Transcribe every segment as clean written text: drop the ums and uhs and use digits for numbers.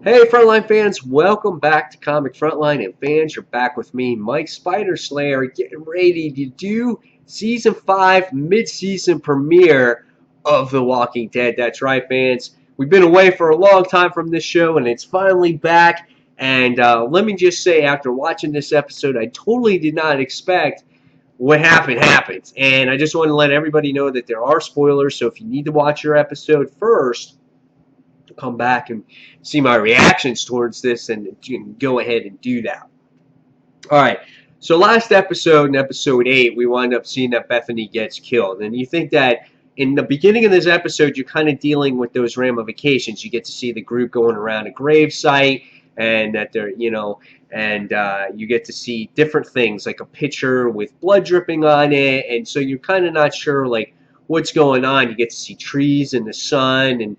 Hey, Frontline fans, welcome back to Comic Frontline. And fans, you're back with me, Mike Spider Slayer, getting ready to do Season 5 mid-season premiere of The Walking Dead. That's right, fans. We've been away for a long time from this show, and it's finally back. And let me just say, after watching this episode, I totally did not expect what happened. And I just want to let everybody know that there are spoilers, so if you need to watch your episode first, come back and see my reactions towards this, and you can go ahead and do that. All right. So last episode, in episode 8, we wind up seeing that Bethany gets killed. And you think that in the beginning of this episode, you're kind of dealing with those ramifications. You get to see the group going around a grave site, and that they're, and you get to see different things, like a picture with blood dripping on it. And so you're kind of not sure, like, what's going on. You get to see trees in the sun, and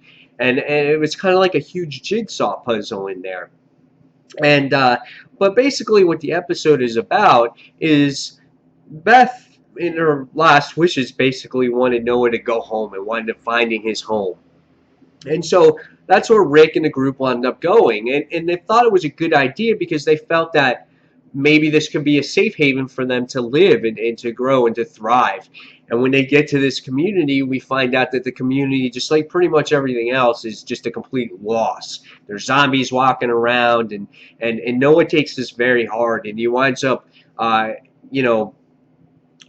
it was kind of like a huge jigsaw puzzle in there. And but basically, what the episode is about is Beth, in her last wishes, basically wanted Noah to go home and wanted to finding his home. And so that's where Rick and the group wound up going. And they thought it was a good idea because they felt that maybe this could be a safe haven for them to live and to grow and to thrive. And when they get to this community, we find out that the community, just like pretty much everything else, is just a complete loss. There's zombies walking around, and Noah takes this very hard, and he winds up, you know,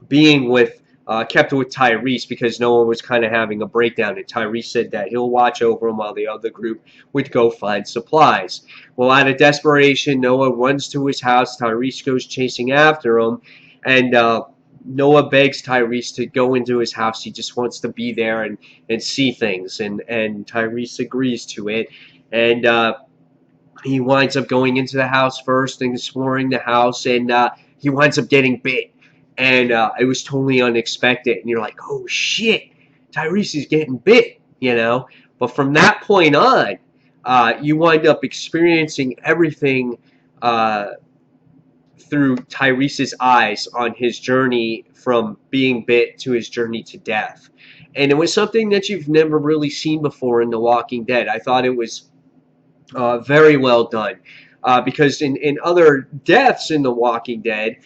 being with kept with Tyrese because Noah was kind of having a breakdown, and Tyrese said that he'll watch over him while the other group would go find supplies. Well, out of desperation, Noah runs to his house. Tyrese goes chasing after him, and Noah begs Tyrese to go into his house. He just wants to be there and see things, and Tyrese agrees to it, and he winds up going into the house first and exploring the house, and he winds up getting bit. And it was totally unexpected. And you're like, oh shit, Tyrese is getting bit, you know? But from that point on, you wind up experiencing everything through Tyrese's eyes on his journey from being bit to his journey to death. And it was something that you've never really seen before in The Walking Dead. I thought it was very well done. Because in other deaths in The Walking Dead,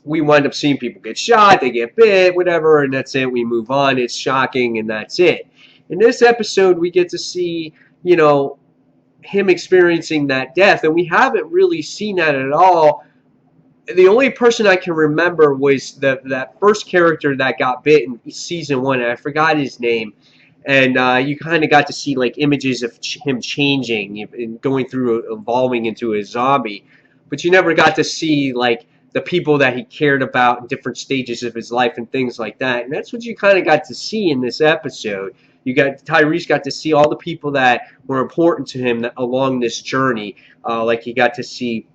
we wind up seeing people get shot, they get bit, whatever, and that's it. We move on. It's shocking, and that's it. In this episode, we get to see, him experiencing that death, and we haven't really seen that at all. The only person I can remember was that first character that got bit in season 1, and I forgot his name. And you kind of got to see like images of him changing and going through, evolving into a zombie, but you never got to see like the people that he cared about in different stages of his life and things like that. And that's what you kind of got to see in this episode. Tyrese got to see all the people that were important to him along this journey. Like he got to see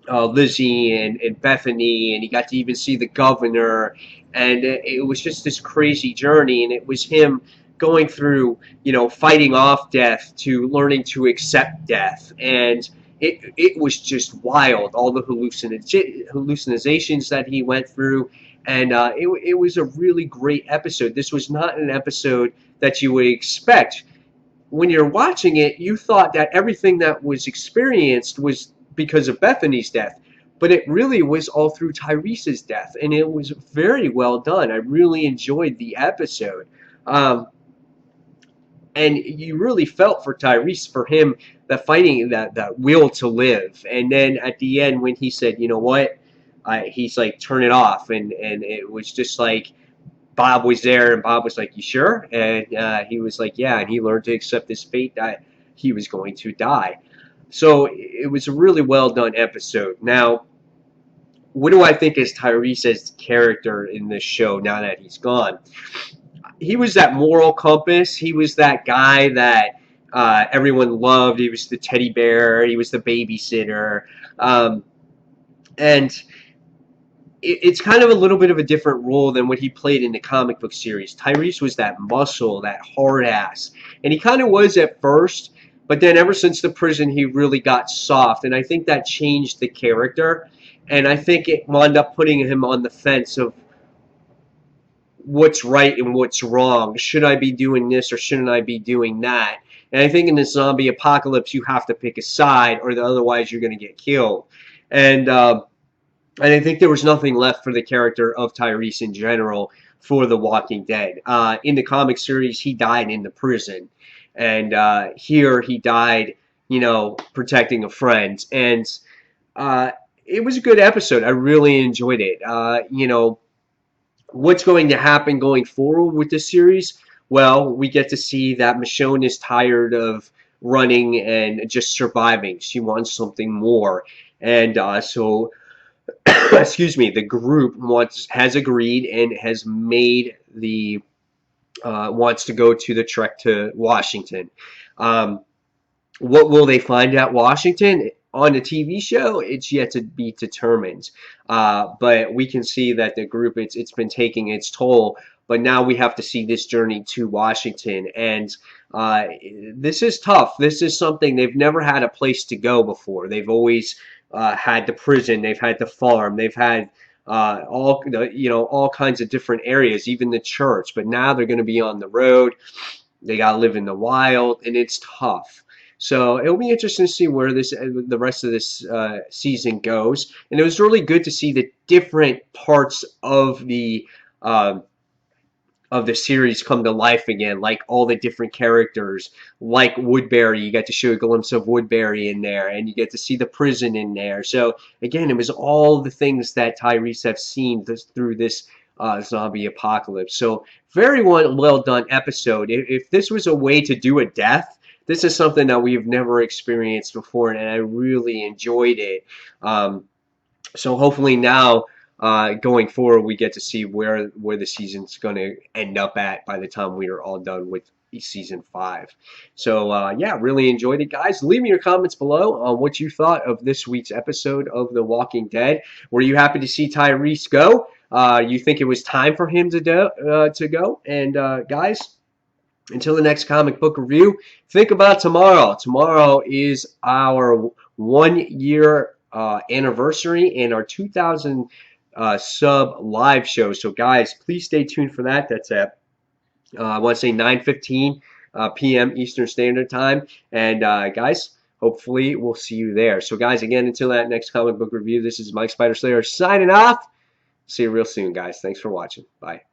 Lizzie and Bethany, and he got to even see the governor. And it was just this crazy journey, and it was him going through, fighting off death to learning to accept death. And it was just wild, all the hallucinations that he went through. And it was a really great episode. This was not an episode that you would expect. When you're watching it, you thought that everything that was experienced was because of Bethany's death, but it really was all through Tyrese's death, and it was very well done. I really enjoyed the episode. And you really felt for Tyrese, for him, that fighting, that will to live. And then at the end, when he said, you know what, he's like, turn it off. And it was just like, Bob was there, and Bob was like, you sure? And he was like, yeah. And he learned to accept his fate that he was going to die. So it was a really well done episode. Now, what do I think is Tyrese's character in this show now that he's gone? He was that moral compass. He was that guy that everyone loved. He was the teddy bear. He was the babysitter. And it's kind of a little bit of a different role than what he played in the comic book series. Tyrese was that muscle, that hard ass. And he kind of was at first, but then ever since the prison, he really got soft. And I think that changed the character. And I think it wound up putting him on the fence of what's right and what's wrong. Should I be doing this or shouldn't I be doing that? And I think in this zombie apocalypse, you have to pick a side, or otherwise you're going to get killed. And I think there was nothing left for the character of Tyrese in general for The Walking Dead. In the comic series, he died in the prison, and here he died, protecting a friend. And uh, it was a good episode. I really enjoyed it. What's going to happen going forward with this series? Well, we get to see that Michonne is tired of running and just surviving. She wants something more. And so excuse me, the group has agreed and has made the wants to go to the trek to Washington. Um, what will they find at Washington on the TV show? It's yet to be determined. But we can see that the group it's been taking its toll. But now we have to see this journey to Washington, and uh, this is tough. This is something they've never had a place to go before. They've always had the prison, they've had the farm, they've had all kinds of different areas, even the church. But now they're going to be on the road. They got to live in the wild, and it's tough. So it'll be interesting to see where the rest of this season goes. And it was really good to see the different parts uh, of the series come to life again, like all the different characters, like Woodbury. You get to show a glimpse of Woodbury in there, and you get to see the prison in there. So again, it was all the things that Tyrese have seen through this zombie apocalypse. So very well done episode. If this was a way to do a death, this is something that we've never experienced before, and I really enjoyed it. So hopefully now, going forward, we get to see where the season's going to end up at by the time we are all done with season 5. So yeah, really enjoyed it, guys. Leave me your comments below on what you thought of this week's episode of The Walking Dead. Were you happy to see Tyrese go? You think it was time for him to go? And guys, until the next comic book review, think about tomorrow. Tomorrow is our 1 year anniversary and our 2000 sub live show. So, guys, please stay tuned for that. That's at, I want to say 9:15 p.m. Eastern Standard Time. And, guys, hopefully we'll see you there. So, guys, again, until that next comic book review, this is Mike Spider Slayer signing off. See you real soon, guys. Thanks for watching. Bye.